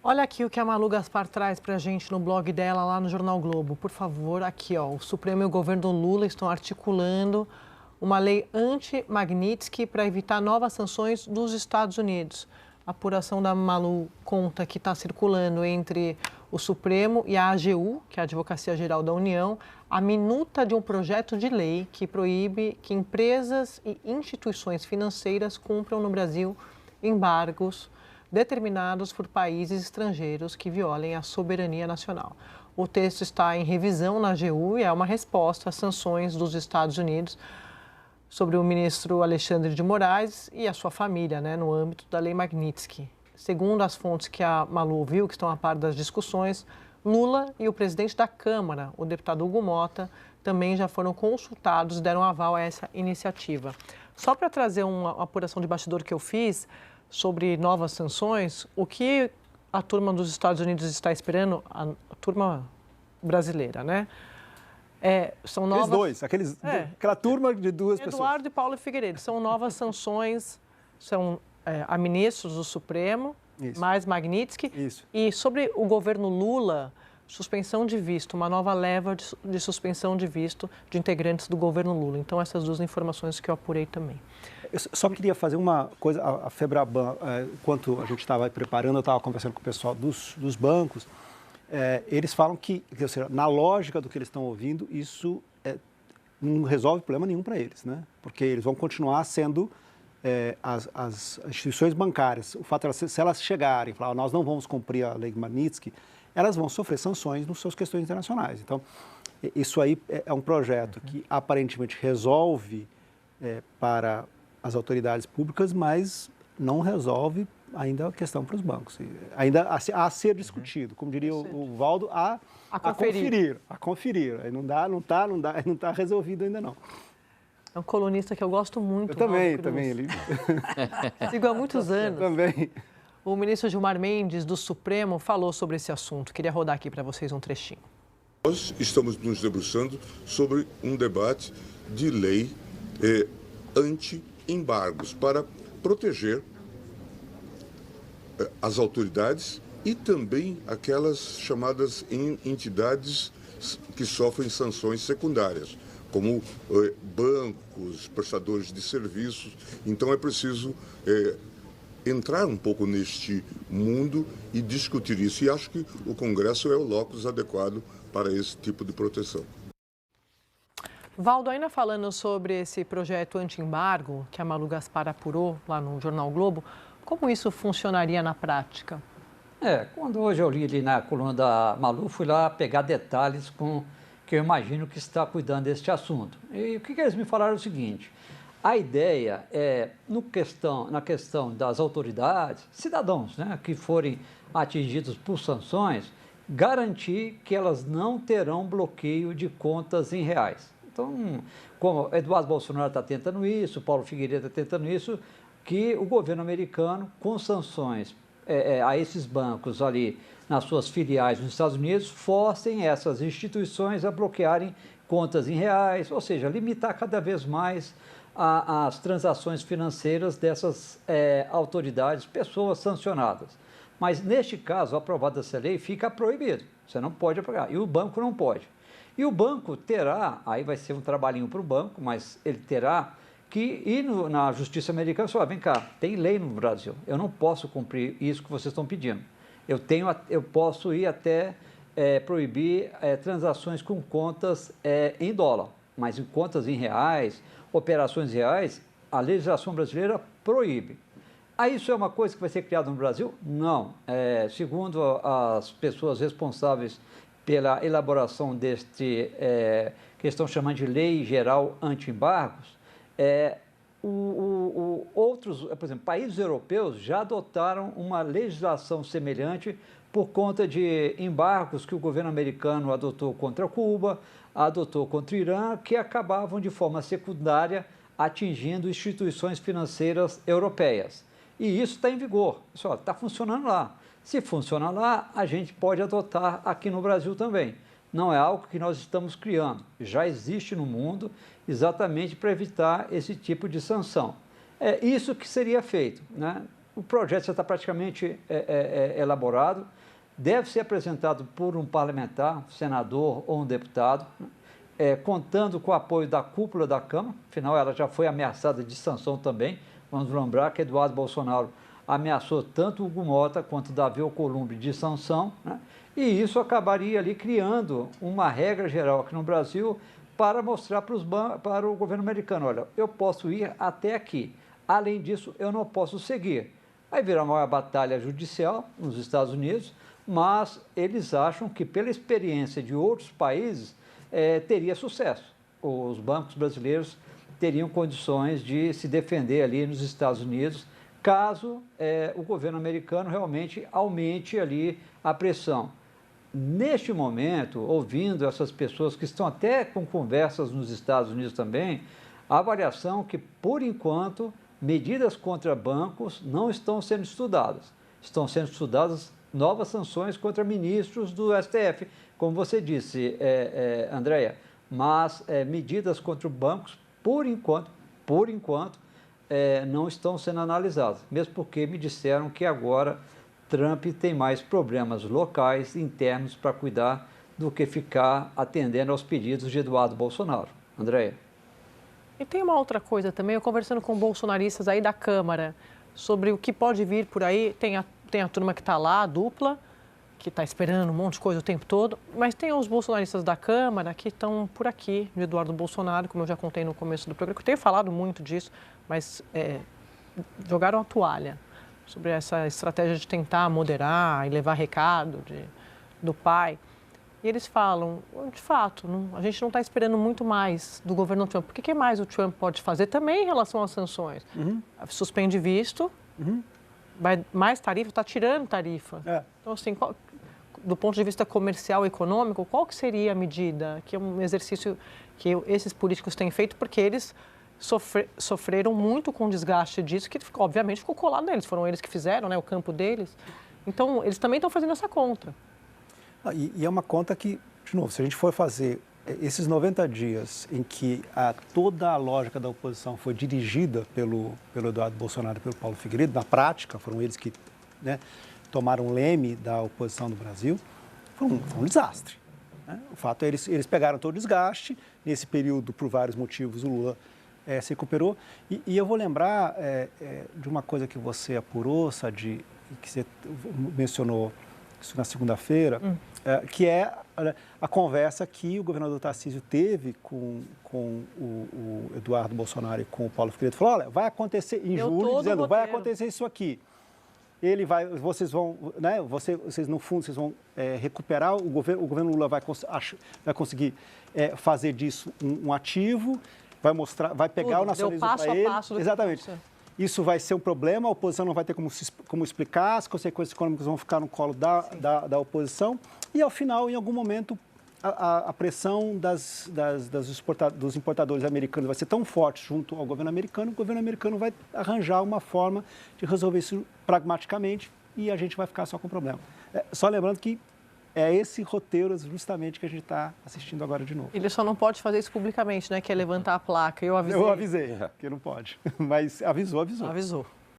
Olha aqui o que a Malu Gaspar traz para a gente no blog dela lá no Jornal Globo. Por favor, aqui, ó, o Supremo e o governo Lula estão articulando uma lei anti-Magnitsky para evitar novas sanções dos Estados Unidos. A apuração da Malu conta que está circulando entre o Supremo e a AGU, que é a Advocacia Geral da União, a minuta de um projeto de lei que proíbe que empresas e instituições financeiras cumpram no Brasil embargos determinados por países estrangeiros que violem a soberania nacional. O texto está em revisão na AGU e é uma resposta às sanções dos Estados Unidos sobre o ministro Alexandre de Moraes e a sua família, no âmbito da Lei Magnitsky. Segundo as fontes que a Malu ouviu, que estão a par das discussões, Lula e o presidente da Câmara, o deputado Hugo Mota, também já foram consultados e deram aval a essa iniciativa. Só para trazer uma apuração de bastidor que eu fiz sobre novas sanções, o que a turma dos Estados Unidos está esperando, a turma brasileira, são novas... Aquela turma de duas pessoas. Eduardo e Paulo Figueiredo, são novas sanções, são a ministros do Supremo, mais Magnitsky. E sobre o governo Lula, suspensão de visto, uma nova leva de suspensão de visto de integrantes do governo Lula. Então, essas duas informações que eu apurei também. Eu só queria fazer uma coisa, a Febraban, enquanto a gente estava preparando, eu estava conversando com o pessoal dos bancos, eles falam que, ou seja, na lógica do que eles estão ouvindo, isso não resolve problema nenhum para eles, porque eles vão continuar sendo as instituições bancárias, o fato de se elas chegarem e falar, nós não vamos cumprir a lei Magnitsky, elas vão sofrer sanções nas suas questões internacionais. Então, isso aí é um projeto que aparentemente resolve para as autoridades públicas, mas não resolve ainda a questão para os bancos. Ainda a ser discutido, como diria o Valdo, a conferir. Aí não está resolvido ainda não. É um colunista que eu gosto muito. Eu também. Ele... Sigo há muitos anos. Também. O ministro Gilmar Mendes, do Supremo, falou sobre esse assunto. Queria rodar aqui para vocês um trechinho. Nós estamos nos debruçando sobre um debate de lei anti-embargos para proteger as autoridades e também aquelas chamadas entidades que sofrem sanções secundárias, como bancos, prestadores de serviços. Então é preciso entrar um pouco neste mundo e discutir isso. E acho que o Congresso é o locus adequado para esse tipo de proteção. Valdo, ainda falando sobre esse projeto anti-embargo que a Malu Gaspar apurou lá no Jornal Globo, como isso funcionaria na prática? Quando hoje eu li ali na coluna da Malu, fui lá pegar detalhes que eu imagino que está cuidando deste assunto. E o que eles me falaram é o seguinte: a ideia é, na questão das autoridades, cidadãos que forem atingidos por sanções, garantir que elas não terão bloqueio de contas em reais. Então, como Eduardo Bolsonaro está tentando isso, Paulo Figueiredo está tentando isso, que o governo americano, com sanções a esses bancos ali nas suas filiais nos Estados Unidos, forcem essas instituições a bloquearem contas em reais, ou seja, limitar cada vez mais as transações financeiras dessas autoridades, pessoas sancionadas. Mas, neste caso, aprovada essa lei, fica proibido. Você não pode apagar. E o banco não pode. E o banco terá, aí vai ser um trabalhinho para o banco, mas ele terá que ir na justiça americana e falar, vem cá, tem lei no Brasil, eu não posso cumprir isso que vocês estão pedindo. Eu posso ir até proibir transações com contas em dólar, mas em contas em reais, operações reais, a legislação brasileira proíbe. Aí isso é uma coisa que vai ser criada no Brasil? Não. Segundo as pessoas responsáveis pela elaboração deste, que estão chamando de Lei Geral Anti-Embargos, outros, por exemplo, países europeus já adotaram uma legislação semelhante por conta de embargos que o governo americano adotou contra Cuba, adotou contra o Irã, que acabavam de forma secundária atingindo instituições financeiras europeias. E isso está em vigor, está funcionando lá. Se funciona lá, a gente pode adotar aqui no Brasil também. Não é algo que nós estamos criando, já existe no mundo exatamente para evitar esse tipo de sanção. É isso que seria feito, O projeto já está praticamente elaborado, deve ser apresentado por um parlamentar, um senador ou um deputado, contando com o apoio da cúpula da Câmara, afinal ela já foi ameaçada de sanção também. Vamos lembrar que Eduardo Bolsonaro ameaçou tanto o Hugo Mota quanto Davi Alcolumbre de sanção, né? E isso acabaria ali criando uma regra geral aqui no Brasil para mostrar para o governo americano, olha, eu posso ir até aqui, além disso eu não posso seguir. Aí virá uma batalha judicial nos Estados Unidos, mas eles acham que pela experiência de outros países teria sucesso. Os bancos brasileiros teriam condições de se defender ali nos Estados Unidos, caso o governo americano realmente aumente ali a pressão. Neste momento, ouvindo essas pessoas que estão até com conversas nos Estados Unidos também, a avaliação que, por enquanto, medidas contra bancos não estão sendo estudadas. Estão sendo estudadas novas sanções contra ministros do STF, como você disse, Andréia, mas medidas contra bancos, por enquanto, não estão sendo analisadas, mesmo porque me disseram que agora Trump tem mais problemas locais, internos, para cuidar do que ficar atendendo aos pedidos de Eduardo Bolsonaro. Andréia. E tem uma outra coisa também, eu conversando com bolsonaristas aí da Câmara, sobre o que pode vir por aí, tem a turma que está lá, a dupla, que está esperando um monte de coisa o tempo todo, mas tem os bolsonaristas da Câmara que estão por aqui, de Eduardo Bolsonaro, como eu já contei no começo do programa, eu tenho falado muito disso, mas jogaram a toalha sobre essa estratégia de tentar moderar e levar recado do pai. E eles falam, de fato, a gente não está esperando muito mais do governo Trump. O que mais o Trump pode fazer também em relação às sanções? Suspende visto, vai mais tarifa, está tirando tarifa. Então, assim, do ponto de vista comercial e econômico, qual que seria a medida? Que é um exercício que esses políticos têm feito, porque eles sofreram muito com o desgaste disso, que obviamente ficou colado neles, foram eles que fizeram, né, o campo deles. Então, eles também estão fazendo essa conta. E é uma conta que, de novo, se a gente for fazer esses 90 dias em que toda a lógica da oposição foi dirigida pelo Eduardo Bolsonaro e pelo Paulo Figueiredo, na prática, foram eles que, né, tomaram o leme da oposição do Brasil, foi um desastre. Né? O fato é que eles pegaram todo o desgaste, nesse período, por vários motivos, o Lula se recuperou. E eu vou lembrar de uma coisa que você apurou, Sadi, que você mencionou isso na segunda-feira, que é a conversa que o governador Tarcísio teve com o Eduardo Bolsonaro e com o Paulo Figueiredo. Falou, olha, vai acontecer em julho, dizendo, vai acontecer isso aqui. Vocês vão, né, vocês no fundo, vocês vão recuperar, o governo Lula vai conseguir fazer disso um ativo, vai pegar o nacionalismo para ele. Exatamente. Isso vai ser um problema, a oposição não vai ter como explicar, as consequências econômicas vão ficar no colo da oposição e, ao final, em algum momento, a pressão dos importadores americanos vai ser tão forte junto ao governo americano, o governo americano vai arranjar uma forma de resolver isso pragmaticamente e a gente vai ficar só com o problema. Só lembrando que é esse roteiro justamente que a gente está assistindo agora de novo. Ele só não pode fazer isso publicamente, né? Que é levantar a placa. Eu avisei. Eu avisei que não pode, mas avisou. Avisou.